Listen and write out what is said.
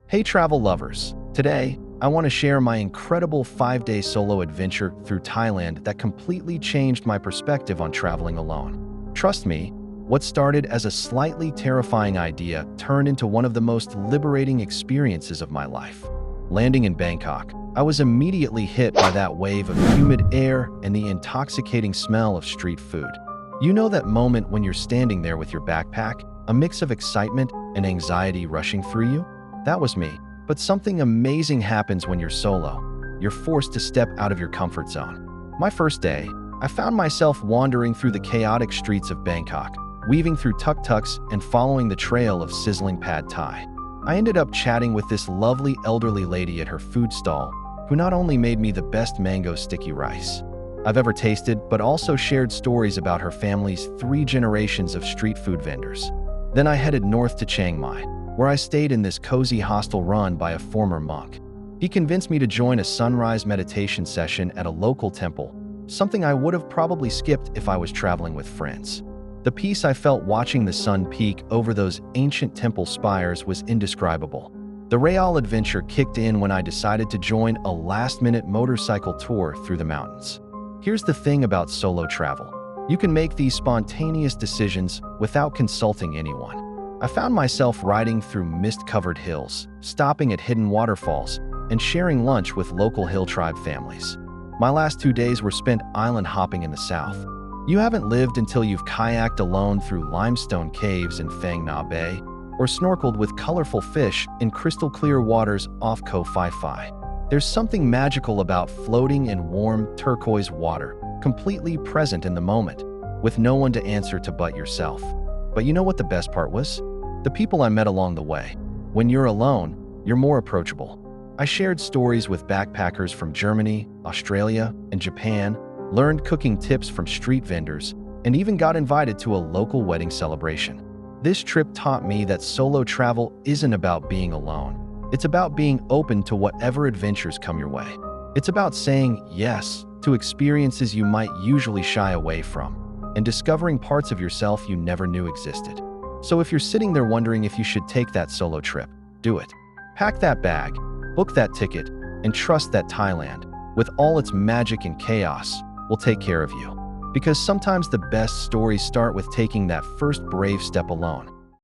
Hey travel lovers! Today, I want to share my incredible 5-day solo adventure through Thailand that completely changed my perspective on traveling alone. Trust me, what started as a slightly terrifying idea turned into one of the most liberating experiences of my life. Landing in Bangkok, I was immediately hit by that wave of humid air and the intoxicating smell of street food. You know that moment when you're standing there with your backpack, a mix of excitement and anxiety rushing through you? That was me. But something amazing happens when you're solo. You're forced to step out of your comfort zone. My first day, I found myself wandering through the chaotic streets of Bangkok, weaving through tuk-tuks and following the trail of sizzling pad thai. I ended up chatting with this lovely elderly lady at her food stall, who not only made me the best mango sticky rice I've ever tasted, but also shared stories about her family's 3 generations of street food vendors. Then I headed north to Chiang Mai, where I stayed in this cozy hostel run by a former monk. He convinced me to join a sunrise meditation session at a local temple, something I would have probably skipped if I was traveling with friends. The peace I felt watching the sun peek over those ancient temple spires was indescribable. The Real adventure kicked in when I decided to join a last-minute motorcycle tour through the mountains. Here's the thing about solo travel. You can make these spontaneous decisions without consulting anyone. I found myself riding through mist-covered hills, stopping at hidden waterfalls, and sharing lunch with local hill tribe families. My last 2 days were spent island hopping in the south. You haven't lived until you've kayaked alone through limestone caves in Phang Nga Bay, or snorkeled with colorful fish in crystal-clear waters off Koh Phi Phi. There's something magical about floating in warm, turquoise water, completely present in the moment, with no one to answer to but yourself. But you know what the best part was? The people I met along the way. When you're alone, you're more approachable. I shared stories with backpackers from Germany, Australia, and Japan, learned cooking tips from street vendors, and even got invited to a local wedding celebration. This trip taught me that solo travel isn't about being alone. It's about being open to whatever adventures come your way. It's about saying yes to experiences you might usually shy away from, and discovering parts of yourself you never knew existed. So if you're sitting there wondering if you should take that solo trip, do it. Pack that bag, book that ticket, and trust that Thailand, with all its magic and chaos, will take care of you. Because sometimes the best stories start with taking that first brave step alone.